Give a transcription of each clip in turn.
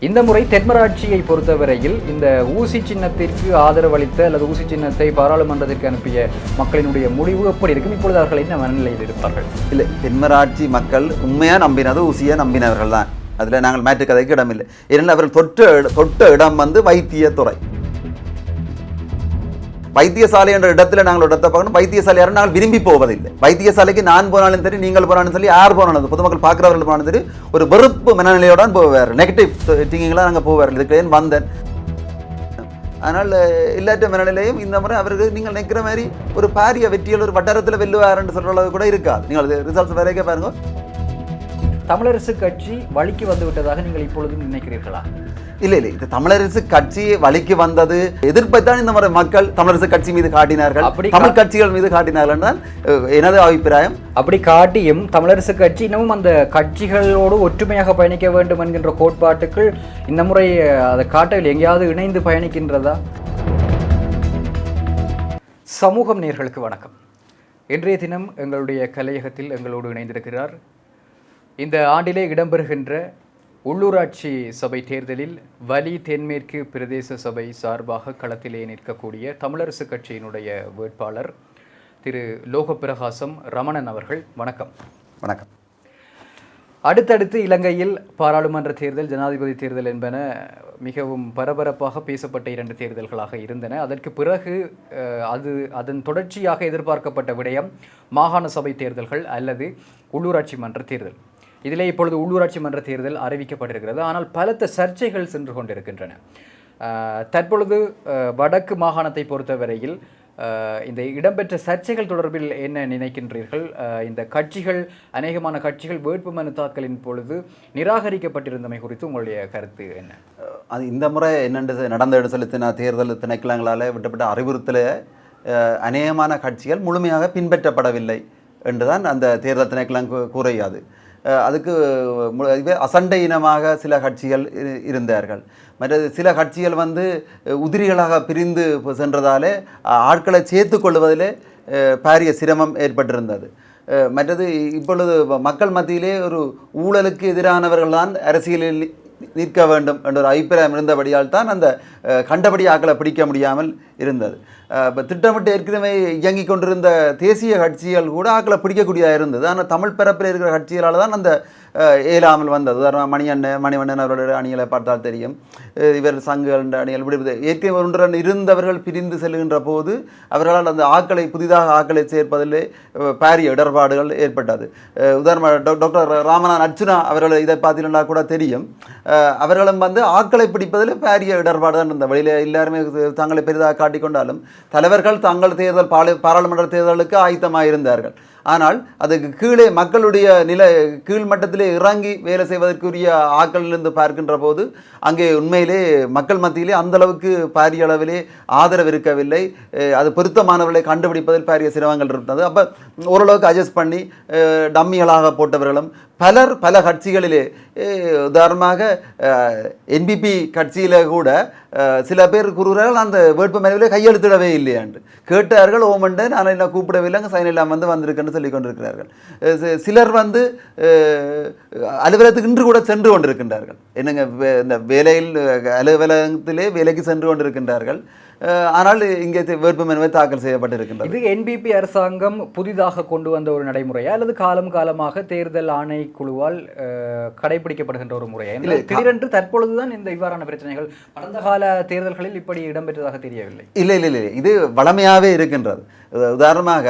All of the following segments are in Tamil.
இந்த முறை தென்மராட்சியை பொறுத்தவரையில் இந்த ஊசி சின்னத்திற்கு ஆதரவளித்த அல்லது ஊசி சின்னத்தை பாராளுமன்றத்திற்கு அனுப்பிய மக்களினுடைய முடிவு எப்படி இருக்கும்? இப்பொழுது அவர்கள் என்ன மனநிலையில் இருப்பார்கள்? இல்லை, தென்மராட்சி மக்கள் உண்மையாக நம்பினது ஊசியை நம்பினவர்கள் தான். அதில் நாங்கள் மாற்று கதைக்கு இடமில்லை. ஏனென்றால் அவர்கள் தொட்ட இடம் வந்து வைத்தியத்துறை. வைத்தியசாலை என்ற இடத்துல நாங்கள் இடத்தை பார்க்கணும். வைத்தியசாலை யாரும் நாங்கள் விரும்பி போவதில்லை. வைத்தியசாலைக்கு நான் போனாலும் சரி, நீங்கள் போனாலும் சரி, யார் போனாலும் பொதுமக்கள் பார்க்குறவர்கள் போனாலும் சரி, ஒரு வெறுப்பு மனநிலையோட போவார். நெகட்டிவ் திங்கிங்லாம் நாங்கள் போவார். இதுக்கு ஏன் வந்தேன். அதனால் இல்லாட்ட மனநிலையும் இந்த முறை அவருக்கு நீங்கள் நிற்கிற மாதிரி ஒரு பாரிய வெற்றியில் ஒரு வட்டாரத்தில் வெல்லுவாருன்னு சொல்கிற அளவு கூட இருக்காது. நீங்கள் ரிசல்ட்ஸ் வரைக்கும் பாருங்க. தமிழரசு கட்சி வழிக்கு வந்து விட்டதாக நீங்கள் இப்பொழுதும் நினைக்கிறீர்களா? இல்லை, இது தமிழரசு கட்சி வழிக்கு வந்தது எதிர்ப்பை தான் இந்த முறை மக்கள் தமிழரசு கட்சி மீது காட்டினார்கள், தமிழ் கட்சிகள் மீது காட்டினார்கள் தான் எனது அபிப்பிராயம். அப்படி காட்டியும் தமிழரசு கட்சி இன்னமும் அந்த கட்சிகளோடு ஒற்றுமையாக பயணிக்க வேண்டும் என்கின்ற கோட்பாட்டுக்கள் இந்த முறை அதை காட்டவில் எங்கேயாவது இணைந்து பயணிக்கின்றதா? சமூகம் நேயர்களுக்கு வணக்கம். இன்றைய தினம் எங்களுடைய கலையகத்தில் எங்களோடு இணைந்திருக்கிறார் இந்த ஆண்டிலே இடம்பெறுகின்ற உள்ளூராட்சி சபை தேர்தலில் வலி தென்மேற்கு பிரதேச சபை சார்பாக களத்திலே நிற்கக்கூடிய தமிழரசு கட்சியினுடைய வேட்பாளர் திரு லோகப்பிரகாசம் ரமணன் அவர்கள். வணக்கம். வணக்கம். அடுத்தடுத்து இலங்கையில் பாராளுமன்ற தேர்தல், ஜனாதிபதி தேர்தல் என்பன மிகவும் பரபரப்பாக பேசப்பட்ட 2 தேர்தல்களாக இருந்தன. அதற்கு பிறகு அதன் தொடர்ச்சியாக எதிர்பார்க்கப்பட்ட விடயம் மாகாண சபை தேர்தல்கள் அல்லது உள்ளூராட்சி மன்ற தேர்தல். இதிலே இப்பொழுது உள்ளூராட்சி மன்ற தேர்தல் அறிவிக்கப்பட்டிருக்கிறது. ஆனால் பலத்த சர்ச்சைகள் சென்று கொண்டிருக்கின்றன. தற்பொழுது வடக்கு மாகாணத்தை பொறுத்தவரையில் இந்த இடம்பெற்ற சர்ச்சைகள் தொடர்பில் என்ன நினைக்கின்றீர்கள்? இந்த கட்சிகள், அநேகமான கட்சிகள் வேட்புமனு தாக்கலின் பொழுது நிராகரிக்கப்பட்டிருந்தமை குறித்து உங்களுடைய கருத்து என்ன? அது இந்த முறை என்னென்று நடந்த செலுத்தின தேர்தல் திணைக்களங்களால் விட்டப்பட்ட அறிவுறுத்தல அநேகமான கட்சிகள் முழுமையாக பின்பற்றப்படவில்லை என்றுதான் அந்த தேர்தல் திணைக்களம் கூறியது. அதுக்கு அசண்டை இனமாக சில கட்சிகள் இருந்தார்கள். மற்றது சில கட்சிகள் வந்து உதிரிகளாக பிரிந்து சென்றதாலே ஆட்களை சேர்த்து கொள்வதிலே பாரிய சிரமம் ஏற்பட்டிருந்தது. மற்றது இப்பொழுது மக்கள் மத்தியிலே ஒரு ஊழலுக்கு எதிரானவர்கள் தான் அரசியலில் நிற்க வேண்டும் என்ற ஒரு அபிப்பிராயம் இருந்தபடியால் தான் அந்த கண்டபடி ஆக்களை பிடிக்க முடியாமல் இருந்தது. இப்போ திட்டமிட்டு ஏற்கனவே இயங்கிக் கொண்டிருந்த தேசிய கட்சிகள் கூட ஆக்களை பிடிக்கக்கூடியதாக இருந்தது. ஆனால் தமிழ் பரப்பில் இருக்கிற கட்சிகளால் தான் அந்த இயலாமல் வந்தது. உதாரணம் மணிவண்ணன் அவர்களுடைய அணிகளை பார்த்தால் தெரியும். இவர் சங்குகள் அணிகள் விடுவது ஏற்கனவே ஒன்றுடன் இருந்தவர்கள் பிரிந்து செல்கின்ற போது அவர்களால் அந்த புதிதாக ஆக்களை சேர்ப்பதிலே பாரிய இடர்பாடுகள் ஏற்பட்டது. உதாரணமாக டாக்டர் ராமநாதன் அர்ச்சுனா அவர்கள் இதை பார்த்தீங்கன்னா கூட தெரியும். அவர்களும் வந்து ஆக்களை பிடிப்பதில் பாரிய இடர்பாடு தான் இருந்த வழியில் எல்லாருமே தங்களை பெரிதாக காட்டிக்கொண்டாலும் தலைவர்கள் தங்கள் பாராளுமன்ற தேர்தலுக்கு ஆயத்தமாக இருந்தார்கள். ஆனால் அதுக்கு கீழே மக்களுடைய கீழ் மட்டத்திலே இறங்கி வேலை செய்வதற்குரிய ஆக்களிலிருந்து பார்க்கின்ற போது அங்கே உண்மையிலே மக்கள் மத்தியிலே அந்தளவுக்கு பாரிய அளவிலே ஆதரவு இருக்கவில்லை. அது பொருத்தமானவர்களை கண்டுபிடிப்பதில் பாரிய சிரமங்கள் இருந்தது. அப்போ ஓரளவுக்கு அட்ஜஸ்ட் பண்ணி டம்மிகளாக போட்டவர்களும் பல கட்சிகளிலே, உதாரணமாக என்பிபி கட்சியில் கூட சில பேர் கூறுகிறார்கள் அந்த வேட்பு மனுவிலே கையெழுத்திடவே இல்லையாண்டு கேட்டார்கள். ஓமண்டை நான் என்ன கூப்பிடவில்லைங்க, சைன் இல்லாமல் வந்திருக்கேன்னு சொல்லி கொண்டிருக்கிறார்கள். சிலர் வந்து அலுவலகத்துக்கு இன்று கூட சென்று கொண்டிருக்கின்றார்கள். என்னங்க, இந்த அலுவலகத்திலே வேலைக்கு சென்று கொண்டிருக்கின்றார்கள். ஆனால் இங்கே வேட்புமனுவை தாக்கல் செய்யப்பட்டிருக்கின்றது. இது என்பிபி அரசாங்கம் புதிதாக கொண்டு வந்த ஒரு நடைமுறையா அல்லது காலமாக தேர்தல் ஆணைக்குழுவால் கடைபிடிக்கப்படுகின்ற ஒரு முறையா? திடீரென்று தற்பொழுதுதான் இந்த இவ்வாறான பிரச்சனைகள் கடந்த கால தேர்தல்களில் இப்படி இடம்பெற்றதாக தெரியவில்லை. இல்லை, இது வளமையாகவே இருக்கின்றது. உதாரணமாக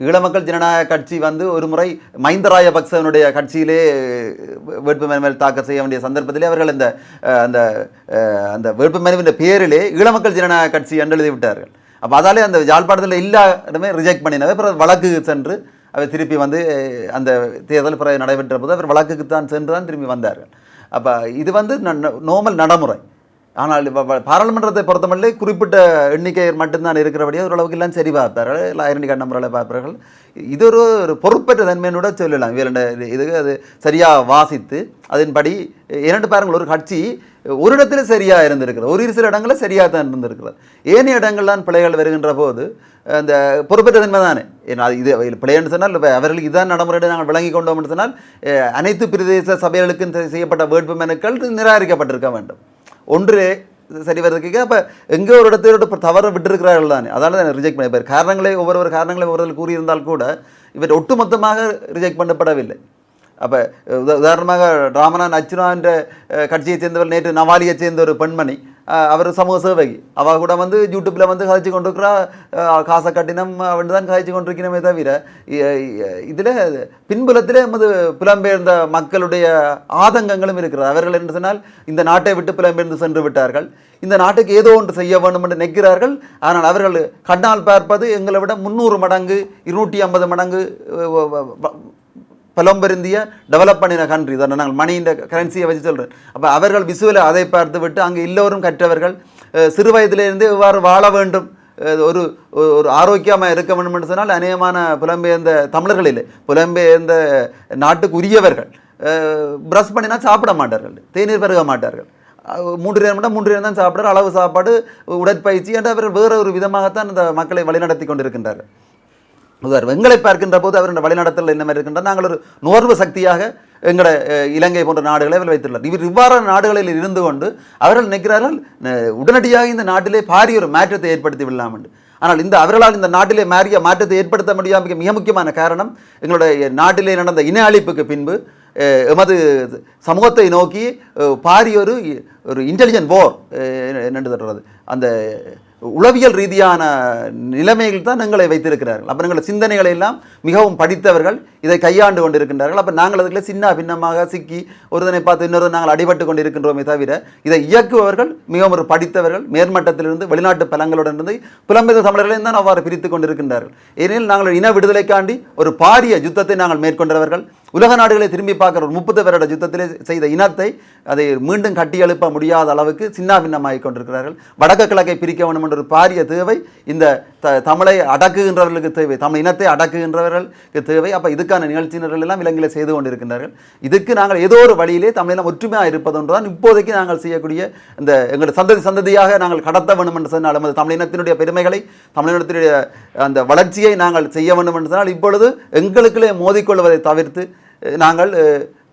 ஈழமக்கள் ஜனநாயக கட்சி வந்து ஒரு முறை மஹிந்த ராஜபக்சவனுடைய கட்சியிலே வேட்புமனு தாக்கல் செய்ய வேண்டிய சந்தர்ப்பத்திலே அவர்கள் அந்த வேட்புமனுவின் பேரிலே ஈழமக்கள் ஜனநாயக கட்சி என்று எழுதி விட்டார்கள். அப்போ அதாலே அந்த யாழ்ப்பாணத்தில் எல்லாருமே ரிஜெக்ட் பண்ணினவை. அப்புறம் வழக்கு சென்று அவர் திருப்பி வந்து அந்த தேர்தல் பிறகு நடைபெற்ற போது அவர் வழக்குக்கு தான் சென்று தான் திரும்பி வந்தார்கள். அப்போ இது வந்து நார்மல் நடைமுறை. ஆனால் பாராளுமன்றத்தை பொறுத்தமல்ல குறிப்பிட்ட எண்ணிக்கை மட்டும்தான் இருக்கிறபடியே ஓரளவுக்கு எல்லாம் சரி பார்ப்பார்கள் எல்லாம் ஐடென்டி கார்டு நம்பர்களை பார்ப்பார்கள். இது ஒரு பொறுப்பற்ற தன்மையோட சொல்லலாம். இது அது சரியாக வாசித்து அதன்படி இரண்டு பாருங்கள், ஒரு கட்சி ஒரு இடத்துல சரியாக இருந்திருக்கிறது, ஒரு சில இடங்களில் சரியாக தான் இருந்திருக்கிறது. ஏனைய இடங்கள்லாம் பிழைகள் வருகின்ற போது அந்த பொறுப்பற்ற தன்மை தானே. ஏன்னா இது பிழைன்னு சொன்னால் அவர்களுக்கு இதான் நடைமுறை நாங்கள் விளங்கி கொண்டோம் என்று சொன்னால் அனைத்து பிரதேச சபைகளுக்கும் செய்யப்பட்ட வேட்பு மனுக்கள் நிராகரிக்கப்பட்டிருக்க வேண்டும். ஒன்று சரி வர்றதுக்கு அப்போ எங்கே ஒரு இடத்துல தவறு விட்டுருக்கிறார்கள் தானே, அதனால தான் ரிஜெக்ட் பண்ணி காரணங்களை ஒவ்வொரு காரணங்களை ஒருவர்கள் கூறியிருந்தால் கூட இவர் ஒட்டுமொத்தமாக ரிஜெக்ட் பண்ணப்படவில்லை. அப்போ உதாரணமாக ராமநாதன் அச்சுனான்ற கட்சியை சேர்ந்தவர் நேற்று நவாலியை சேர்ந்த ஒரு பெண்மணி, அவர் சமூக சேவகி, அவள் கூட வந்து யூடியூப்பில் வந்து கதைச்சு கொண்டிருக்கிறா, காசை கட்டினம் அப்படின்னு தான் கதைச்சு கொண்டிருக்கிறோமே தவிர இதில் பின்புலத்தில் எமது புலம்பெயர்ந்த மக்களுடைய ஆதங்கங்களும் இருக்கிறது. அவர்கள் என்று சொன்னால் இந்த நாட்டை விட்டு புலம்பெயர்ந்து சென்று விட்டார்கள், இந்த நாட்டுக்கு ஏதோ ஒன்று செய்ய வேண்டும் என்று நிற்கிறார்கள். ஆனால் அவர்கள் கண்ணால் பார்ப்பது எங்களை விட 300 மடங்கு 250 மடங்கு புலம்பெருந்திய டெவலப் பண்ணின கண்ட்ரி தான். நாங்கள் மணியின் கரன்சியை வச்சு சொல்கிறேன். அப்போ அவர்கள் விசுவலை அதை பார்த்து விட்டு அங்கே எல்லோரும் கற்றவர்கள், சிறு வயதிலிருந்து எவ்வாறு வாழ வேண்டும், ஒரு ஒரு ஆரோக்கியமாக இருக்க வேண்டும் என்று சொன்னால் அநேகமான புலம்பெயர்ந்த தமிழர்களில் புலம்பெயர்ந்த நாட்டுக்கு உரியவர்கள் ப்ரஷ் பண்ணினா சாப்பிட மாட்டார்கள், தேநீர் பருக மாட்டார்கள், 3 நேரம் மட்டும் 3 நேரம் தான் சாப்பிட்ற அளவு சாப்பாடு, உடற்பயிற்சி என்று அவர்கள் வேறு ஒரு விதமாகத்தான் இந்த மக்களை வழிநடத்தி கொண்டிருக்கின்றார்கள். எங்களை பார்க்கின்ற போது அவருடைய வழிநடத்தல் என்ன மாதிரி இருக்கின்றார், நாங்கள் ஒரு நுகர்வு சக்தியாக எங்களை இலங்கை போன்ற நாடுகளை வைத்துள்ளார். இவர் இவ்வாறான நாடுகளில் இருந்து கொண்டு அவர்கள் நிற்கிறார்கள் உடனடியாக இந்த நாட்டிலே பாரிய ஒரு மாற்றத்தை ஏற்படுத்தி விடலாம் என்று. ஆனால் அவர்களால் இந்த நாட்டிலே மாறிய மாற்றத்தை ஏற்படுத்த முடியாமல் மிக முக்கியமான காரணம் எங்களுடைய நாட்டிலே நடந்த இன அழிப்புக்கு பின்பு எமது சமூகத்தை நோக்கி பாரிய ஒரு இன்டெலிஜென்ட் வார் என்னென்று தருவது, அந்த உளவியல் ரீதியான நிலைமைகள் தான் எங்களை வைத்திருக்கிறார்கள். அப்போ எங்களை சிந்தனைகளை எல்லாம் மிகவும் படித்தவர்கள் இதை கையாண்டு கொண்டிருக்கின்றார்கள். அப்போ நாங்கள் அதுக்குள்ள சின்ன பின்னமாக சிக்கி ஒருதனை பார்த்து இன்னொரு நாங்கள் அடிபட்டு கொண்டிருக்கின்றோமே தவிர இதை இயக்குபவர்கள் மிகவும் ஒரு படித்தவர்கள், மேல்மட்டத்திலிருந்து வெளிநாட்டு பலங்களுடன் இருந்து புலம்பெயர்ந்த தமிழர்களையும் தான் அவ்வாறு பிரித்து கொண்டிருக்கின்றார்கள். ஏனெனில் நாங்கள் இன விடுதலைக்காண்டி ஒரு பாரிய யுத்தத்தை நாங்கள் மேற்கொண்டவர்கள். உலக நாடுகளை திரும்பி பார்க்குற ஒரு 30 வருட யுத்தத்திலே செய்த இனத்தை அதை மீண்டும் கட்டி எழுப்ப முடியாத அளவுக்கு சின்ன பின்னமாகிக் கொண்டிருக்கிறார்கள். வடக்கு கிழக்கை பிரிக்க வேண்டும் என்ற ஒரு பாரிய தேவை இந்த தமிழை அடக்குகின்றவர்களுக்கு தேவை, தமிழ் இனத்தை அடக்குகின்றவர்களுக்கு தேவை. அப்போ இதுக்கான நிகழ்ச்சியினர்கள் எல்லாம் இலங்கையில் செய்து கொண்டிருக்கின்றார்கள். இதுக்கு நாங்கள் ஏதோ ஒரு வழியிலே தமிழினம் ஒற்றுமையாக இருப்பதொன்றுதான் இப்போதைக்கு நாங்கள் செய்யக்கூடிய இந்த எங்களுடைய சந்ததியாக நாங்கள் கடத்த வேண்டும் என்று சொன்னால் நமது தமிழினத்தினுடைய பெருமைகளை, தமிழினத்தினுடைய அந்த வளர்ச்சியை நாங்கள் செய்ய வேண்டும் என்று சொன்னால் இப்பொழுது எங்களுக்குள்ளே மோதிக்கொள்வதை தவிர்த்து நாங்கள்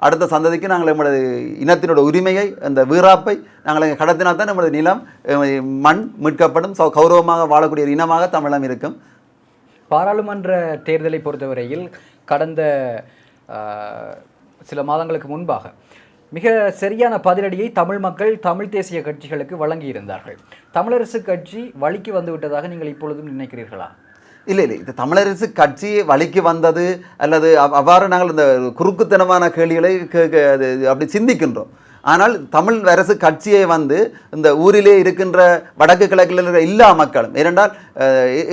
அடுத்த சந்ததிக்கு நாங்கள் நம்மளது இனத்தினோட உரிமையை, அந்த வீராப்பை நாங்கள் கடத்தினால் தான் நம்மளது நிலம் மண் மீட்கப்படும், கௌரவமாக வாழக்கூடிய இனமாக தமிழம் இருக்கும். பாராளுமன்ற தேர்தலை பொறுத்தவரையில் கடந்த சில மாதங்களுக்கு முன்பாக மிக சரியான பதிலடியை தமிழ் மக்கள் தமிழ் தேசிய கட்சிகளுக்கு வழங்கியிருந்தார்கள். தமிழரசு கட்சி வழிக்கு வந்து விட்டதாக நீங்கள் இப்பொழுதும் நினைக்கிறீர்களா? இல்லை, இது தமிழரசு கட்சி வழிக்கு வந்தது அல்லது அவ்வாறு நாங்கள் இந்த குறுக்குத்தனமான கேள்விகளை அப்படி சிந்திக்கின்றோம். ஆனால் தமிழ் அரசு கட்சியை வந்து இந்த ஊரிலே இருக்கின்ற வடக்கு கிழக்கில் இருக்கிற எல்லா மக்களும், ஏனென்றால்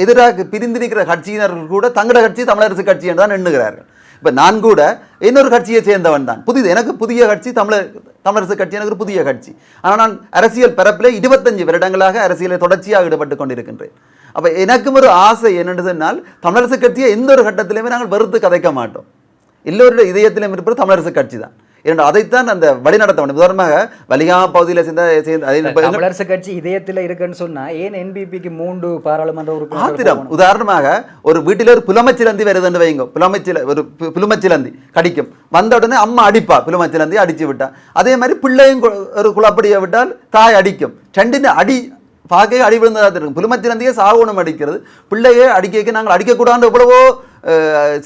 எதிராக பிரிந்திருக்கிற கட்சியினர்கள் கூட தங்களோட கட்சி தமிழரசு கட்சி என்று தான் எண்ணுகிறார்கள். இப்போ நான் கூட இன்னொரு கட்சியை சேர்ந்தவன் தான், எனக்கு புதிய கட்சி தமிழரசு கட்சி எனக்கு ஒரு புதிய கட்சி. ஆனால் நான் அரசியல் பரப்பில் 25 வருடங்களாக அரசியலை தொடர்ச்சியாக ஈடுபட்டு கொண்டிருக்கின்றேன். அப்போ எனக்கும் ஒரு ஆசை என்னென்னு சொன்னால் தமிழரசு கட்சியை எந்த ஒரு கட்டத்திலையுமே நாங்கள் வெறுத்து கதைக்க மாட்டோம். எல்லோருடைய இதயத்திலும் இருப்பது தமிழரசு கட்சி தான். ஏன்னா அதைத்தான் அந்த வழிநடத்த வேண்டும். உதாரணமாக வலிகா பகுதியில் சேர்ந்த தமிழரசு கட்சி இதயத்தில் இருக்குன்னு சொன்னா ஏன் என்பிபிக்கு 3 பாராளுமன்ற உறுப்பினர்? உதாரணமாக ஒரு வீட்டில் ஒரு புலமச்சிலந்தி வருதுன்னு வைங்க, ஒரு புலுமச்சிலந்தி கடிக்கும், வந்த உடனே அம்மா அடிப்பா, புலுமச்சிலந்தி அடிச்சு விட்டா. அதே மாதிரி பிள்ளையும் ஒரு குழப்படியை விட்டால் தாய் அடிக்கும். ரெண்டு அடி பார்க்க அடி விழுந்ததாக இருக்கும். புலுமச்சிலந்தியே சாகுணம் அடிக்கிறது, பிள்ளையே அடிக்க நாங்கள் அடிக்கக்கூடாது. எவ்வளவோ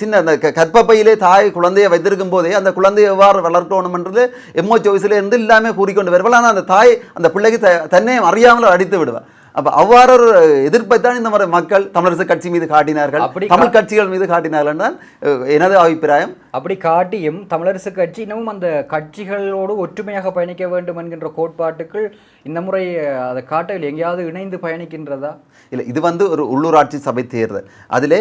சின்ன அந்த கற்பப்பையிலே தாய் குழந்தையை வைத்திருக்கும் போதே அந்த குழந்தையை எவ்வாறு வளர்க்கணும்ன்றது MO24 இருந்து எல்லாமே கூறிக்கொண்டு வருவாள். ஆனால் அந்த தாய் அந்த பிள்ளைக்கு தன்னை அறியாமல் அடித்து விடுவாள். அப்போ அவ்வாறு ஒரு எதிர்ப்பை தான் இந்த மாதிரி மக்கள் தமிழரசு கட்சி மீது காட்டினார்கள், தமிழ் கட்சிகள் மீது காட்டினார்கள் தான் எனது அபிப்பிராயம். அப்படி காட்டியும் தமிழரசு கட்சி இன்னமும் அந்த கட்சிகளோடு ஒற்றுமையாக பயணிக்க வேண்டும் என்கின்ற கோட்பாட்டுக்கள் இந்த முறை அதை காட்டவில் எங்கேயாவது இணைந்து பயணிக்கின்றதா? இல்லை, இது வந்து ஒரு உள்ளூராட்சி சபை தேர்தல். அதிலே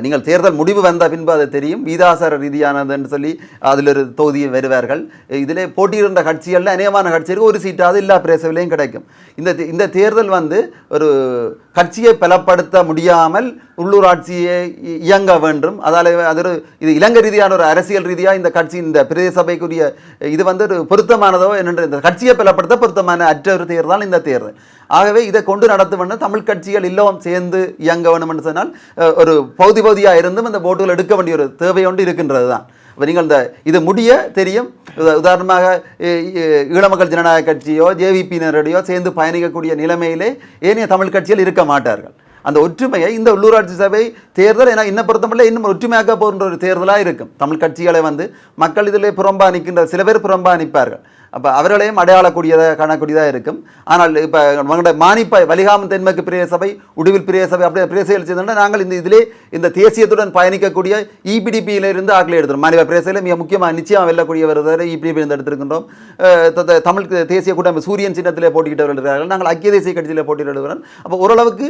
நீங்கள் தேர்தல் முடிவு வந்த பின்பு அது தெரியும், வீதாசார ரீதியானதுன்னு சொல்லி அதில் ஒரு தொகுதியை வருவார்கள். இதிலே போட்டியிடுகின்ற கட்சிகளில் அநேகமான கட்சிகளுக்கு ஒரு சீட்டாவது எல்லா பிரேசவிலையும் கிடைக்கும். இந்த தேர்தல் வந்து ஒரு கட்சியை பலப்படுத்த முடியாமல் உள்ளூராட்சியை இயங்க வேண்டும். அதால் இது இலங்கை ரீதியான ஒரு அரசியல் ரீதியாக இந்த கட்சி இந்த பிரதேச சபைக்குரிய இது வந்து ஒரு பொருத்தமானதோ என்னென்று இந்த கட்சியை பலப்படுத்த பொருத்தமான அற்ற ஒரு தேர்தல் இந்த தேர்தல். ஆகவே இதை கொண்டு நடத்த வேண்டும். தமிழ் கட்சிகள் எல்லாம் சேர்ந்து இயங்க வேண்டும் என்று சொன்னால் ஒரு பகுதியாக இருந்தும் இந்த ஓட்டுகள் எடுக்க வேண்டிய ஒரு தேவை ஒன்று இருக்கின்றது தான். இப்போ நீங்கள் இது முடிய தெரியும். உதாரணமாக ஈழமக்கள் ஜனநாயக கட்சியோ ஜேவிபியினரையோ சேர்ந்து பயணிக்கக்கூடிய நிலைமையிலே ஏனைய தமிழ் கட்சிகள் இருக்க மாட்டார்கள். அந்த ஒற்றுமையை இந்த உள்ளூராட்சி சபை தேர்தல் ஏன்னா இன்னும் பொறுத்தமல்ல இன்னும் ஒற்றுமையாக்க போகின்ற ஒரு தேர்தலாக இருக்கும். தமிழ் கட்சிகளை வந்து மக்கள் இதில் புறம்பா நிற்கின்ற சில பேர் புறம்பா நிற்பார்கள். அப்போ அவர்களையும் அடையாளக்கூடியதாக காணக்கூடியதாக இருக்கும். ஆனால் இப்போ உங்களுடைய மானிப்பாய் வலிகாமம் தென்மேற்கு பிரதேச சபை உடுவில் பிரதேச சபை அப்படியே பிரதேசங்கள் செய்தால் நாங்கள் இந்த தேசியத்துடன் பயணிக்கக்கூடிய இபிடிபியிலிருந்து ஆக்களை எடுத்துரும். மாநில பிரதேசத்தில் மிக முக்கியமாக நிச்சயமாக வெல்லக்கூடியவர் இபிடிபி இருந்து எடுத்திருக்கின்றோம். தமிழ் தேசிய கூட்டம் சூரியன் சின்னத்திலே போட்டியிட்டவர்கள் இருக்கிறார்கள். நாங்கள் ஐக்கிய தேசிய கட்சியில் போட்டியிடுகிறோம். அப்போ ஓரளவுக்கு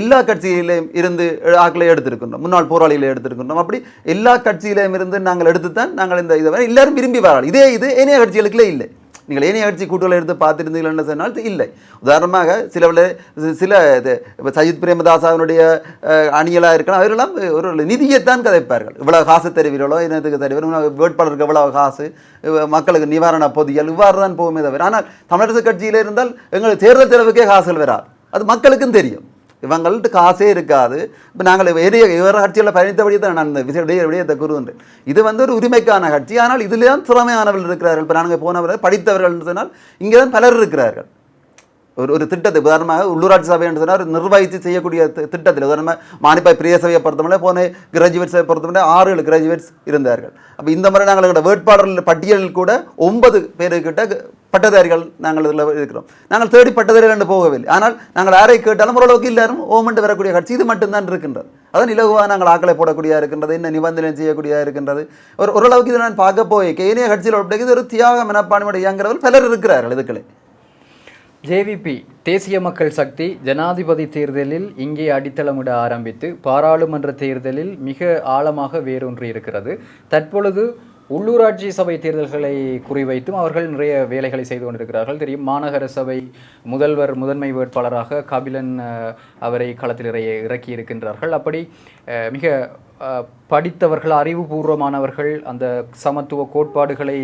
எல்லா கட்சியிலையும் இருந்து ஆக்களை எடுத்திருக்கின்றோம். முன்னாள் போராளிகளை எடுத்திருக்கின்றோம். அப்படி எல்லா கட்சியிலையும் இருந்து நாங்கள் எடுத்துத்தான் நாங்கள் இந்த இதை எல்லாரும் விரும்பி வராள். இது ஏனைய கட்சிகளுக்குள்ளே இல்லை. நீங்கள் ஏனைய கட்சி கூட்டுகளை எடுத்து பார்த்துருந்தீர்கள் என்ன சொன்னால் இல்லை. உதாரணமாக சில இப்போ சஜித் பிரேமதாசாவினுடைய அணிகளாக இருக்கலாம். அவர்களெல்லாம் ஒரு நிதியைத்தான் கதைப்பார்கள். இவ்வளவு காசு தருவீர்களோ என்னத்துக்கு தருவீர்கள், வேட்பாளருக்கு எவ்வளவு காசு, மக்களுக்கு நிவாரண பொதிகள் இவ்வாறு தான் போகுமே தவிர. ஆனால் தமிழரசு கட்சியில் இருந்தால் எங்களுக்கு தேர்தல் செலவுக்கே காசுகள் வராது. அது மக்களுக்கும் தெரியும். இவங்கள்ட்ட காசே இருக்காது. இப்போ நாங்கள் வேறு கட்சியில் பயணித்தபடி தான் நான் இந்த விடயத்தை கூறுகின்றேன். இது வந்து ஒரு உரிமைக்கான கட்சி. ஆனால் இதில் தான் திறமையானவர்கள் இருக்கிறார்கள். இப்போ நாங்கள் போனவர்கள் படித்தவர்கள் சொன்னால் இங்கே தான் பலர் இருக்கிறார்கள். ஒரு திட்டத்தை உதாரணமாக உள்ளூராட்சி சபை என்று சொன்னால் நிர்வகித்து செய்யக்கூடிய திட்டத்தில் உதாரணமாக மானிப்பாய் பிரிய சபையை பொறுத்தவரை போன கிராஜுவேட்ஸை பொறுத்தவரை 6 கிராஜுவேட்ஸ் இருந்தார்கள். அப்போ இந்த முறை நாங்கள் எங்களோட வேட்பாளர்கள் பட்டியலில் கூட 9 பேருக்கிட்ட பட்டதாரிகள் நாங்கள் இதில் இருக்கிறோம். நாங்கள் தேடி பட்டதாரிகள் என்று போகவில்லை. ஆனால் நாங்கள் யாரை கேட்டாலும் ஓரளவுக்கு எல்லாரும் ஓமெண்டு வரக்கூடிய கட்சி இது மட்டும்தான் இருக்கின்றது. அதான் இலகுவாக நாங்கள் ஆக்களை போடக்கூடியதாக இருக்கின்றது, என்ன நிபந்தனை செய்யக்கூடியதாக இருக்கின்றது. ஓரளவுக்கு இதை நான் பார்க்க போய் ஏனைய கட்சியில் இது ஒரு தியாக மனப்பான்மையோட இயங்குறவர்கள் பலர் இருக்கிறார்கள். இதுக்களை ஜேவிபி தேசிய மக்கள் சக்தி ஜனாதிபதி தேர்தலில் இங்கே அடித்தளமிட ஆரம்பித்து பாராளுமன்ற தேர்தலில் மிக ஆழமாக வேரூன்றி இருக்கிறது. தற்பொழுது உள்ளூராட்சி சபை தேர்தல்களை குறிவைத்தும் அவர்கள் நிறைய வேலைகளை செய்து கொண்டிருக்கிறார்கள். தெரியும், மாநகர சபை முதன்மை வேட்பாளராக கபிலன் அவரை களத்தில் இறக்கி இருக்கின்றார்கள். அப்படி மிக படித்தவர்கள், அறிவுபூர்வமானவர்கள், அந்த சமத்துவ கோட்பாடுகளை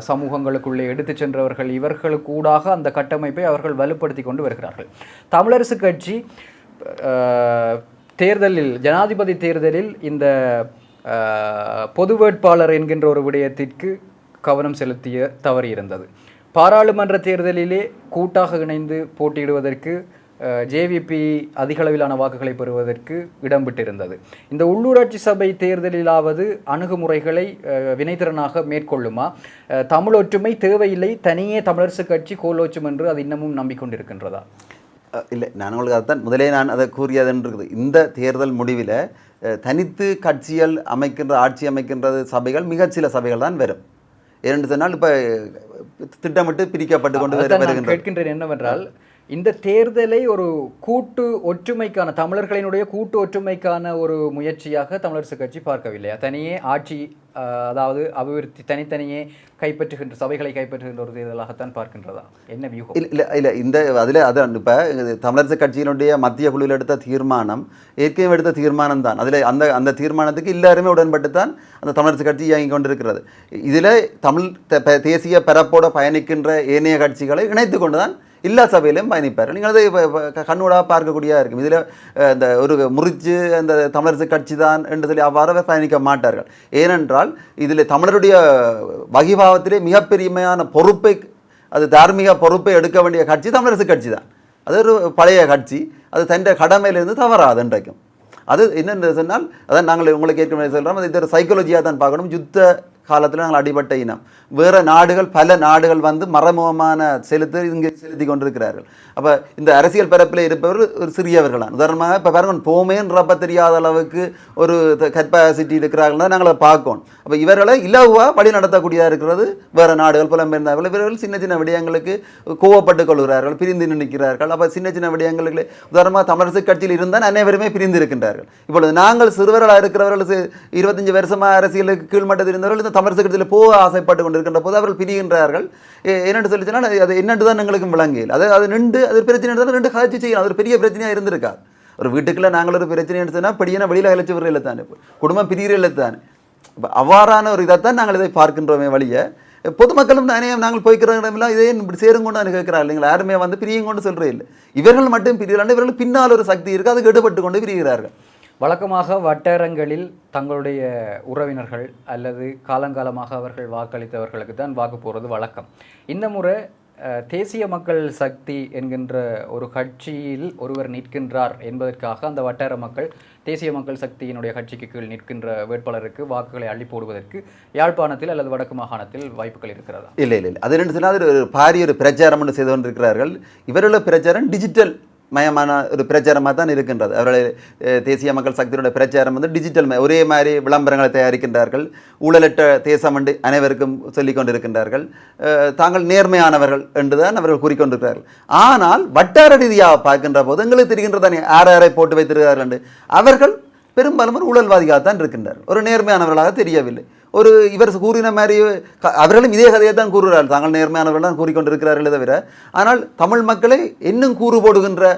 சமூகங்களுக்குள்ளே எடுத்து சென்றவர்கள், இவர்களுக்கு ஊடாக அந்த கட்டமைப்பை அவர்கள் வலுப்படுத்தி கொண்டு வருகிறார்கள். தமிழரசு கட்சி தேர்தலில் ஜனாதிபதி தேர்தலில் இந்த பொது வேட்பாளர் என்கின்ற ஒரு விடயத்திற்கு கவனம் செலுத்திய தவறு இருந்தது. பாராளுமன்ற தேர்தலிலே கூட்டாக இணைந்து போட்டியிடுவதற்கு ஜேவிபி அதிகளவிலான வாக்குகளை பெறுவதற்கு இடம்பெற்றிருந்தது. இந்த உள்ளூராட்சி சபை தேர்தலிலாவது அணுகுமுறைகளை வினைத்திறனாக மேற்கொள்ளுமா? தமிழ் ஒற்றுமை தேவையில்லை, தனியே தமிழரசு கட்சி கோலோச்சும் என்று அது இன்னமும் நம்பிக்கொண்டிருக்கின்றதா? இல்லை, நான் உங்களுக்கு அதான் முதலே நான் அதை கூறியதுன்னு இருக்குது. இந்த தேர்தல் முடிவில் தனித்து கட்சிகள் அமைக்கின்ற ஆட்சி அமைக்கின்றது சபைகள் மிகச்சில சபைகள் தான் வரும். ஏனென்று சொன்னால் இப்போ திட்டமிட்டு பிரிக்கப்பட்டு கொண்டு வருகின்றன. கேட்கின்றேன் என்னவென்றால், இந்த தேர்தலை ஒரு கூட்டு ஒற்றுமைக்கான தமிழர்களினுடைய கூட்டு ஒற்றுமைக்கான ஒரு முயற்சியாக தமிழரசு கட்சி பார்க்கவில்லையா? தனியே ஆட்சி, அதாவது அபிவிருத்தி தனித்தனியே கைப்பற்றுகின்ற சபைகளை கைப்பற்றுகின்ற ஒரு தேர்தலாகத்தான் பார்க்கின்றதா? என்ன வியூகம்? இல்லை இந்த அதில் அதான் இப்போ தமிழரசு கட்சியினுடைய மத்திய குழுவில் எடுத்த தீர்மானம் ஏற்கனவே எடுத்த தீர்மானம் தான். அதில் அந்த தீர்மானத்துக்கு எல்லாருமே உடன்பட்டு தான் அந்த தமிழரசு கட்சி இயங்கி கொண்டிருக்கிறது. இதில் தமிழ் தேசிய பரப்போடு பயணிக்கின்ற ஏனைய கட்சிகளை இணைத்து கொண்டு தான் எல்லா சபையிலையும் பயணிப்பார்கள். நீங்கள் அதை கண்ணூடாக பார்க்கக்கூடியதாக இருக்கும். இதில் இந்த ஒரு முறிச்சு அந்த தமிழரசு கட்சி தான் என்று சொல்லி அவ்வாறு பயணிக்க மாட்டார்கள். ஏனென்றால் இதில் தமிழருடைய வகிபாவத்திலே மிகப்பெரியமையான பொறுப்பை, அது தார்மீக பொறுப்பை எடுக்க வேண்டிய கட்சி தமிழரசு கட்சி தான். அது ஒரு பழைய கட்சி, அது தன் கடமையிலிருந்து தவறாது என்றைக்கும். அது என்னென்று சொன்னால், அதான் நாங்கள் உங்களுக்கு ஏற்கனவே சொல்கிறோம், அது இது ஒரு சைக்காலஜியாக தான் பார்க்கணும். யுத்த காலத்தில் நாங்கள் அடிபட்ட இனம். வேறு நாடுகள் பல நாடுகள் வந்து மறைமுகமான இங்கே செலுத்தி கொண்டிருக்கிறார்கள். அப்போ இந்த அரசியல் பரப்பில் இருப்பவர் ஒரு சிறியவர்களான். உதாரணமாக இப்போ பாருங்க போமேன்றப்ப தெரியாத அளவுக்கு ஒரு கெப்பாசிட்டி இருக்கிறார்கள் தான் நாங்கள் பார்க்கணும். அப்போ இவர்களை இலவாக வழி நடத்தக்கூடியதாக இருக்கிறது வேறு நாடுகள் புலம்பெயர்ந்தார்கள். இவர்கள் சின்ன சின்ன விடயங்களுக்கு கோவப்பட்டு கொள்கிறார்கள், பிரிந்து நிற்கிறார்கள். அப்போ சின்ன சின்ன விடயங்களுக்கு உதாரணமாக தமிழரசு கட்சியில் இருந்தால் அனைவருமே பிரிந்து இருக்கின்றார்கள். இப்பொழுது நாங்கள் சிறுவர்களாக இருக்கிறவர்கள் 25 வருஷமாக அரசியலுக்கு கீழ்மட்டத்தில் இருந்தவர்கள் இந்த தமிழரசு கட்சியில் போக ஆசைப்பட்டு கொண்டிருக்கின்ற போது அவர்கள் பிரிகின்றார்கள். என்னென்று சொல்லி சொன்னால் அது என்னென்று தான் எங்களுக்கும் விளங்கியல். அது நின்று அது பிரச்சனை இருந்தால் ரெண்டு காட்சி செய்யலாம். அது ஒரு பெரிய பிரச்சனையாக இருந்திருக்காது. ஒரு வீட்டுக்குள்ள நாங்கள் ஒரு பிரச்சனை எடுத்தோன்னா படியான வெளியில் அழைச்சி விடுறதில்லை தானே, குடும்பம் பிரிகிறதில்லை தானே. அவ்வாறான ஒரு இதைத்தான் நாங்கள் இதை பார்க்கின்றோமே வழியை பொதுமக்களும் நாங்கள் போய்க்கிற இடமெல்லாம் இதே இப்படி சேருங்கொண்டு கேட்கிறார் இல்லைங்களா. யாருமே வந்து பிரியுங்கொண்டு சொல்கிறே இல்லை. இவர்கள் மட்டும் பிரிகிறாங்க. இவர்கள் பின்னால் ஒரு சக்தி இருக்குது, அதுக்கு எடுபட்டு கொண்டு பிரிகிறார்கள். வழக்கமாக வட்டாரங்களில் தங்களுடைய உறவினர்கள் அல்லது காலங்காலமாக அவர்கள் வாக்களித்தவர்களுக்கு தான் வாக்கு போகிறது வழக்கம். இந்த முறை தேசிய மக்கள் சக்தி என்கின்ற ஒரு கட்சியில் ஒருவர் நிற்கின்றார் என்பதற்காக அந்த வட்டார மக்கள் தேசிய மக்கள் சக்தியினுடைய கட்சிக்கு கீழ் நிற்கின்ற வேட்பாளருக்கு வாக்குகளை அள்ளி போடுவதற்கு யாழ்ப்பாணத்தில் அல்லது வடக்கு மாகாணத்தில் வாய்ப்புகள் இருக்கிறதா? இல்லை இல்லை இல்லை, அது ரெண்டு சொன்னால் ஒரு பாரிய ஒரு பிரச்சாரம் செய்து கொண்டிருக்கிறார்கள். இவர்களோட பிரச்சாரம் டிஜிட்டல் மயமான ஒரு பிரச்சாரமாக தான் இருக்கின்றது. அவர்கள் தேசிய மக்கள் சக்தியோட பிரச்சாரம் வந்து டிஜிட்டல் ஒரே மாதிரி விளம்பரங்களை தயாரிக்கின்றார்கள். ஊழலற்ற தேசம் என்று அனைவருக்கும் சொல்லிக் கொண்டிருக்கின்றார்கள். தாங்கள் நேர்மையானவர்கள் என்றுதான் அவர்கள் கூறிக்கொண்டிருக்கிறார்கள். ஆனால் வட்டார ரீதியாக பார்க்கின்ற போது எங்களுக்கு தெரிகின்றதானே யாரை போட்டு வைத்திருக்கிறார்கள் என்று. அவர்கள் பெரும்பாலும் ஒரு ஊழல்வாதியாகத்தான் இருக்கின்றார்கள், ஒரு நேர்மையானவர்களாக தெரியவில்லை. ஒரு இவர் கூறின மாதிரி அவர்களும் இதே கதையை தான் கூறுகிறார்கள். தாங்கள் நேர்மையானவர்கள் தான் கூறிக்கொண்டிருக்கிறார்களே தவிர, ஆனால் தமிழ் மக்களை இன்னும் கூறு போடுகின்ற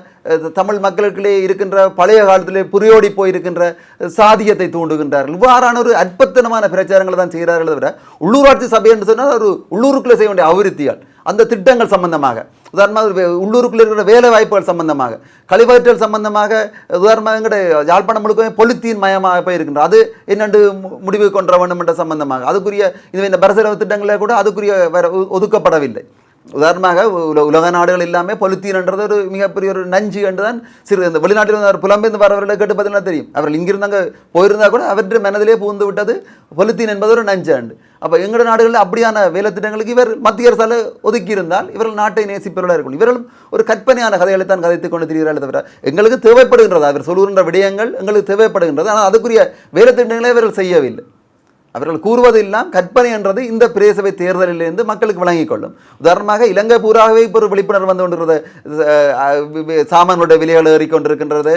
தமிழ் மக்களுக்குள்ளே இருக்கின்ற பழைய காலத்திலே புரியோடி போயிருக்கின்ற சாதியத்தை தூண்டுகின்றார்கள். இவ்வாறான ஒரு அற்பத்தனமான பிரச்சாரங்களை தான் செய்கிறார்கள் தவிர, உள்ளூராட்சி சபை என்று சொன்னால் ஒரு உள்ளூருக்குள்ளே செய்ய வேண்டிய அபிவிருத்திகள், அந்த திட்டங்கள் சம்பந்தமாக, உதாரணமாக உள்ளூருக்குள்ள இருக்கிற வேலை வாய்ப்புகள் சம்பந்தமாக, கழிவற்றல் சம்பந்தமாக, உதாரணமாக எங்களுடைய யாழ்ப்பாணம் முழுக்கவே பொலித்தீன் மயமாக போய் இருக்கின்ற அது என்னென்று முடிவு கொண்ட வேண்டும் என்ற சம்பந்தமாக அதுக்குரிய இந்த பரசெலவு திட்டங்களில் கூட அதுக்குரிய ஒதுக்கப்படவில்லை. உதாரணமாக உலக நாடுகள் இல்லாமல் பொலித்தீன்ன்றது ஒரு மிகப்பெரிய ஒரு நஞ்சு என்று தான் இந்த வெளிநாட்டில் புலம்பெயர்ந்து வரவர்களை கேட்டு பார்த்தீங்கன்னா தெரியும். அவர்கள் இங்கிருந்தாங்க போயிருந்தால் கூட அவற்றை மனதிலே புகுந்து விட்டது பொலித்தீன் என்பது ஒரு நஞ்சு ஆண்டு. அப்போ எங்களோட நாடுகளில் அப்படியான வேலை திட்டங்களுக்கு இவர் மத்திய அரசால் ஒதுக்கி இருந்தால் இவர்கள் நாட்டை நேசிப்பவர்களாக இருக்கும். இவர்களும் ஒரு கற்பனையான கதைகளை தான் கதைத்துக் கொண்டு திரிகிறார்கள் தவிர எங்களுக்கு தேவைப்படுகின்றது, அவர் சொல்லுகின்ற விடயங்கள் எங்களுக்கு தேவைப்படுகின்றது. ஆனால் அதுக்குரிய வேலை திட்டங்களை இவர்கள் செய்யவில்லை. அவர்கள் கூறுவதெல்லாம் கற்பனை என்றது இந்த பிரதேசபை தேர்தலிலிருந்து மக்களுக்கு வழங்கிக் கொள்ளும். உதாரணமாக இலங்கை பூராகவே இப்போ ஒரு விழிப்புணர்வு வந்து கொண்டிருக்கிறது. சாமான்களுடைய விலைகள் ஏறிக்கொண்டிருக்கின்றது,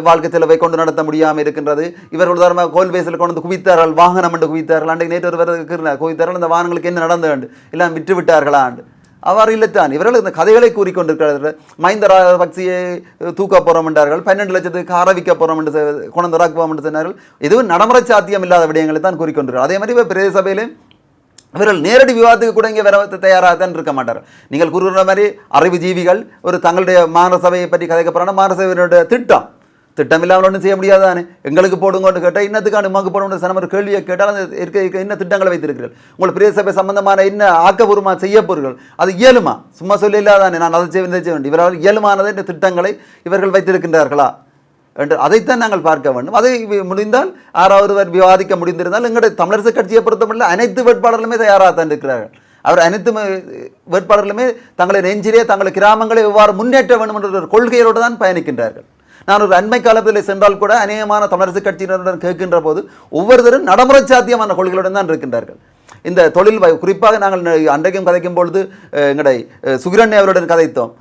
வாழ்க்கை செலவை கொண்டு நடத்த முடியாமல் இருக்கின்றது. இவர்கள் உதாரணமாக கோல்பேஸில் கொண்டு குவித்தார்கள், வாகனம் என்று குவித்தார்கள். அன்றைக்கு நேற்று ஒரு குவித்தார்கள், அந்த வாகனங்களுக்கு என்ன நடந்தது எல்லாம் விற்று விட்டார்களா ஆண்டு. அவ்வாறு இல்லைத்தான் இவர்கள் இந்த கதைகளை கூறிக்கொண்டிருக்கிறார்கள். மஹிந்த ராஜபக்சேயை தூக்க போகிறோம் என்றார்கள், 12 லட்சத்துக்கு ஆரம்பிக்க போகிறோம் என்று கொண்டு இறக்குவோம் என்று சொன்னார்கள். எதுவும் நடைமுறை சாத்தியம் இல்லாத விடயங்களை தான் கூறிக்கொண்டிருக்கிறார். அதே மாதிரி இப்போ பிரதேச சபையிலே இவர்கள் நேரடி விவாதத்துக்கு கூட இங்கே வர தயாராக தான் இருக்க மாட்டார்கள். நீங்கள் கூறுகிற மாதிரி அறிவுஜீவிகள் ஒரு தங்களுடைய மாநகர சபையை பற்றி கதைக்கப்படுறாங்க. மாநகர சபையினுடைய திட்டம் இல்லாமல் ஒன்றும் செய்ய முடியாதானே. எங்களுக்கு போடுங்கன்னு கேட்டால் இன்னத்துக்கான உமாக்கு போடணும் சன ஒரு கேள்வியை கேட்டால் அந்த இருக்க என்ன திட்டங்களை வைத்திருக்கிறீர்கள், உங்கள் பிரதேச சபை சம்பந்தமான என்ன ஆக்கபூர்வமாக செய்ய போகிறீர்கள், அது இயலுமா? சும்மா சொல்ல இல்லாதானே நான் அதை செய்ய வேண்டும். இவரால் இயலுமானதை இந்த திட்டங்களை இவர்கள் வைத்திருக்கின்றார்களா என்று அதைத்தான் நாங்கள் பார்க்க வேண்டும். அதை முடிந்தால் யாராவது விவாதிக்க முடிந்திருந்தால் எங்களுடைய தமிழரசு கட்சியை பொறுத்தமல்ல அனைத்து வேட்பாளர்களுமே தயாராக தான் இருக்கிறார்கள். அவர் அனைத்து வேட்பாளர்களுமே தங்களை நெஞ்சிலே தங்களை கிராமங்களை எவ்வாறு முன்னேற்ற வேண்டும் என்ற ஒரு கொள்கையோடு தான் பயணிக்கின்றார்கள். நான் ஒரு அண்மை காலத்தில் சென்றால் கூட அநேகமான தமிழரசு கட்சியினருடன் கேட்கின்ற போது ஒவ்வொருத்தரும் நடைமுறை சாத்தியமான கொள்கைகளுடன் தான் இருக்கின்றார்கள். இந்த தொழில் குறிப்பாக நாங்கள் அன்றைக்கும் கதைக்கும் பொழுது எங்களுடைய சுகிரண்ணி அவருடன் கதைத்தோம்.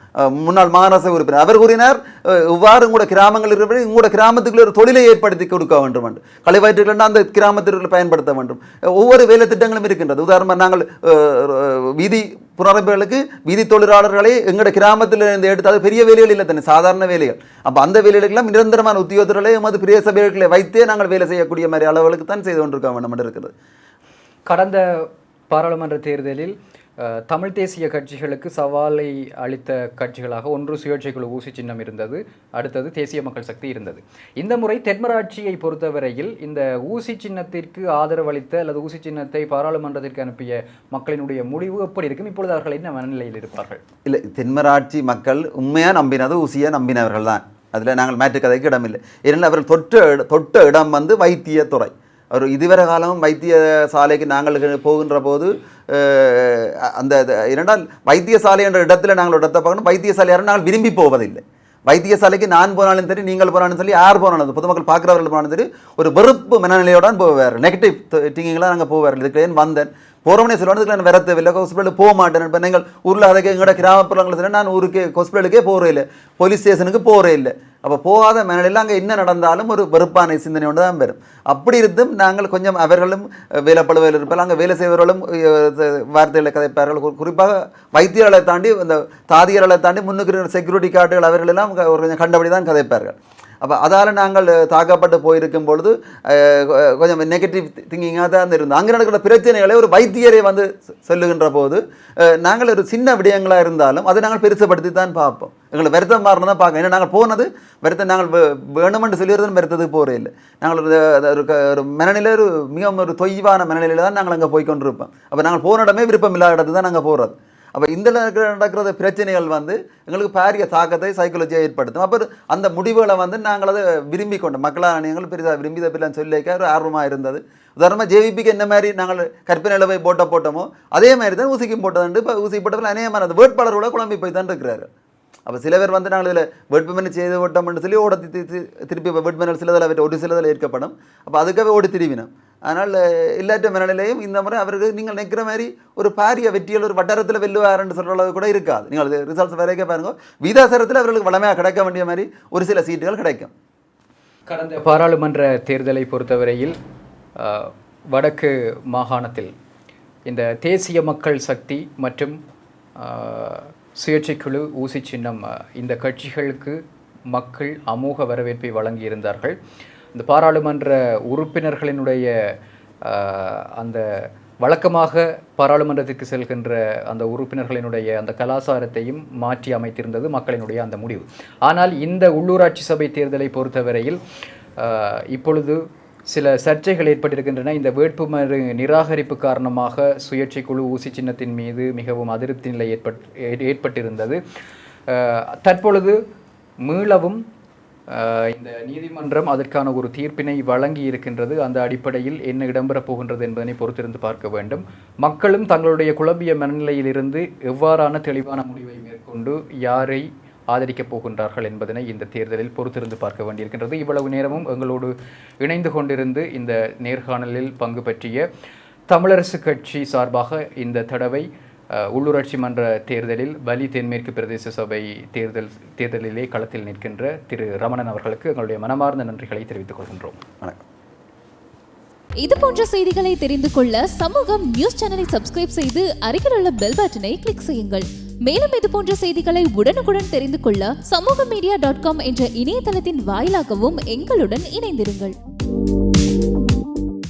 முன்னாள் மாநகர உறுப்பினர் அவர் கூறினார், இவ்வாறு உங்களோட கிராமங்கள் இருக்கிற உங்களோட கிராமத்துக்குள்ள ஒரு தொழிலை ஏற்படுத்தி கொடுக்க வேண்டும் என்று, கழிவாய்ட்டுகள் அந்த கிராமத்திற்கு பயன்படுத்த வேண்டும். ஒவ்வொரு வேலை திட்டங்களும் இருக்கின்றது. உதாரணமாக நாங்கள் வீதி புனரமைப்புகளுக்கு வீதி தொழிலாளர்களை எங்களோட கிராமத்தில் இருந்து எடுத்து, அது பெரிய வேலைகள் இல்லை தானே, சாதாரண வேலைகள். அப்போ அந்த வேலைகளுக்கெல்லாம் நிரந்தரமான உத்தியோகத்தர்களை எமது பிரதேச சபைகளை வைத்தே நாங்கள் வேலை செய்யக்கூடிய மாதிரி அளவுகளுக்கு தான் செய்து கொண்டிருக்க வேண்டும் என்று இருக்கிறது. கடந்த பாராளுமன்ற தேர்தலில் தமிழ் தேசிய கட்சிகளுக்கு சவாலை அளித்த கட்சிகளாக ஒன்று சுயேட்சை குழு ஊசி சின்னம் இருந்தது, அடுத்தது தேசிய மக்கள் சக்தி இருந்தது. இந்த முறை தென்மராட்சியை பொறுத்தவரையில் இந்த ஊசி சின்னத்திற்கு ஆதரவு அளித்த அல்லது ஊசி சின்னத்தை பாராளுமன்றத்திற்கு அனுப்பிய மக்களினுடைய முடிவு எப்படி இருக்கும்? இப்பொழுது அவர்கள் என்ன மனநிலையில் இருப்பார்கள்? இல்லை, தென்மராட்சி மக்கள் உண்மையாக நம்பினது ஊசியை நம்பினவர்கள் தான். அதில் நாங்கள் மாற்று கதைக்கு இடமில்லை. ஏனென்றால் அவர்கள் தொட்ட இடம் வந்து வைத்தியத்துறை. ஒரு இதுவரை காலமும் வைத்தியசாலைக்கு நாங்கள் போகின்ற போது அந்த இரண்டால் வைத்தியசாலை என்ற இடத்துல நாங்கள் இடத்தை பார்க்கணும், வைத்தியசாலை யாரும் நாங்கள் விரும்பி போவதில்லை. வைத்தியசாலைக்கு நான் போனாலும் சரி, நீங்கள் போனாலும் சரி, யார் போனாலும் பொதுமக்கள் பார்க்குறவர்கள் போனாலும் சரி, ஒரு வெறுப்பு மனநிலையோடு போவார், நெகட்டிவ் திங்கிங்லாம் நாங்கள் போவார். இதுக்கு ஏன் வந்தேன் போகிறவனே சொல்லுவாங்க, நான் வரத்தில்லை, ஹாஸ்பிட்டலுக்கு போக மாட்டேன். இப்போ நீங்கள் ஊரில் அதுக்கு எங்களோட கிராமப்புறங்கள் சரி, நான் ஊருக்கு ஹாஸ்பிட்டலுக்கே போகிறே இல்லை, போலீஸ் ஸ்டேஷனுக்கு போகிறே இல்லை. அப்போ போகாத மனநிலையில் அங்கே என்ன நடந்தாலும் ஒரு வெறுப்பான சிந்தனையோடு தான் வரும். அப்படி இருந்தும் நாங்கள் கொஞ்சம் அவர்களும் வேலைப்பழுவையில் இருப்பார்கள், அங்கே வேலை செய்வர்களும் வார்த்தைகளை கதைப்பார்கள். குறிப்பாக வைத்தியர்களை தாண்டி இந்த தாதியர்களை தாண்டி முன்னுக்கு செக்யூரிட்டி கார்டுகள் அவர்களெல்லாம் ஒரு கொஞ்சம் கண்டபடி தான் கதைப்பார்கள். அப்போ அதால் நாங்கள் தாக்கப்பட்டு போயிருக்கும் பொழுது கொஞ்சம் நெகட்டிவ் திங்கிங்காக தான் இருந்தோம். அங்கே நடக்கிற பிரச்சனைகளை ஒரு வைத்தியரை வந்து சொல்லுகின்ற போது நாங்கள் ஒரு சின்ன விடயங்களாக இருந்தாலும் அதை நாங்கள் பெருசுப்படுத்தி தான் பார்ப்போம். எங்களை வருத்தம் மாறினா தான் பார்க்க. ஏன்னா நாங்கள் போனது வருத்தம், நாங்கள் வேணுமென்று சொல்லிடுறது வருத்தத்துக்கு போகிறே இல்லை. நாங்கள் ஒரு மனநிலை ஒரு மிகவும் ஒரு தொய்வான மனநிலையில் தான் நாங்கள் அங்கே போய் கொண்டிருப்போம். அப்போ நாங்கள் போன இடமே விருப்பம் இல்லாத இடத்துக்கு தான் நாங்கள் போகிறது. அப்போ இந்த நடக்கிற பிரச்சனைகள் வந்து எங்களுக்கு பாரிய தாக்கத்தை சைக்காலஜியாக ஏற்படுத்தும். அப்போ அந்த முடிவுகளை வந்து நாங்கள் அதை விரும்பி கொண்டோம். மக்களாக நீங்கள் பெரிதாக விரும்பி தப்பிலாம் சொல்லிக்க ஒரு ஆர்வமாக இருந்தது. உதாரணமாக ஜேவிபிக்கு என்ன மாதிரி நாங்கள் கற்பனையில் போய் போட்டோமோ அதே மாதிரி தான் ஊசிக்கும் போட்டதுண்டு. இப்போ ஊசி போட்டதில் அநேகமான அந்த வேட்பாளர்களோட குழம்பி போய் தான் இருக்கிறாரு. அப்போ சில பேர் வந்து நாங்கள் இதில் வேட்புமனு செய்து ஓட்டோம்னு சொல்லி ஓட திருப்பி வேட்புமனு சிலதில் ஒரு சிலதில் ஏற்கப்படும். அப்போ அதுக்காகவே ஓடி திரும்பினோம். அதனால் இல்லாட்ட மனநிலையும் இந்த முறை அவருக்கு நீங்கள் நிற்கிற மாதிரி ஒரு பாரிய வெற்றியில் ஒரு வட்டாரத்தில் வெல்லுவாருன்னு சொல்கிற அளவு கூட இருக்காது. நீங்கள் ரிசல்ட்ஸ் வரைக்க பாருங்க, விகிதாசாரத்தில் அவர்களுக்கு வளமையாக கிடைக்க வேண்டிய மாதிரி ஒரு சில சீட்டுகள் கிடைக்கும். கடந்த பாராளுமன்ற தேர்தலை பொறுத்தவரையில் வடக்கு மாகாணத்தில் இந்த தேசிய மக்கள் சக்தி மற்றும் சுயேட்சைக்குழு ஊசி சின்னம் இந்த கட்சிகளுக்கு மக்கள் அமோக வரவேற்பை வழங்கியிருந்தார்கள். இந்த பாராளுமன்ற உறுப்பினர்களினுடைய அந்த வழக்கமாக பாராளுமன்றத்திற்கு செல்கின்ற அந்த உறுப்பினர்களினுடைய அந்த கலாச்சாரத்தையும் மாற்றி அமைத்திருந்தது மக்களினுடைய அந்த முடிவு. ஆனால் இந்த உள்ளூராட்சி சபை தேர்தலை பொறுத்தவரையில் இப்பொழுது சில சர்ச்சைகள் ஏற்பட்டிருக்கின்றன. இந்த வேட்புமனு நிராகரிப்பு காரணமாக சுயேட்சை குழு ஊசி சின்னத்தின் மீது மிகவும் அதிருப்தி நிலை ஏற்பட்டிருந்தது. தற்பொழுது மீளவும் இந்த நீதிமன்றம் அதற்கான ஒரு தீர்ப்பினை வழங்கி இருக்கின்றது. அந்த அடிப்படையில் என்ன இடம்பெறப் போகின்றது என்பதனை பொறுத்திருந்து பார்க்க வேண்டும். மக்களும் தங்களுடைய குழம்பிய மனநிலையிலிருந்து எவ்வாறான தெளிவான முடிவை மேற்கொண்டு யாரை ஆதரிக்கப் போகின்றார்கள் என்பதனை இந்த தேர்தலில் பொறுத்திருந்து பார்க்க வேண்டியிருக்கின்றது. இவ்வளவு நேரமும் எங்களோடு இணைந்து கொண்டிருந்து இந்த நேர்காணலில் பங்கு பற்றிய தமிழரசு கட்சி சார்பாக இந்த தடவை உள்ளூராட்சி மன்ற தேர்தலில் வலி தென்மேற்கு பிரதேச சபை தேர்தலிலே களத்தில் நிற்கின்ற திரு ரமணன் அவர்களுக்கு எங்களுடைய மனமார்ந்த நன்றிகளை தெரிவித்துக் கொள்கின்றோம். வணக்கம். இது போன்ற செய்திகளை தெரிந்து கொள்ள சமூகம் நியூஸ் சேனலை சப்ஸ்கிரைப் செய்து அருகில் உள்ள பெல் பட்டனை கிளிக் செய்யுங்கள். மேலும் இது போன்ற செய்திகளை உடனுக்குடன் தெரிந்து கொள்ள சமூகமீடியா.com என்ற இணையதளத்தின் வாயிலாகவும் எங்களுடன் இணைந்திருங்கள்.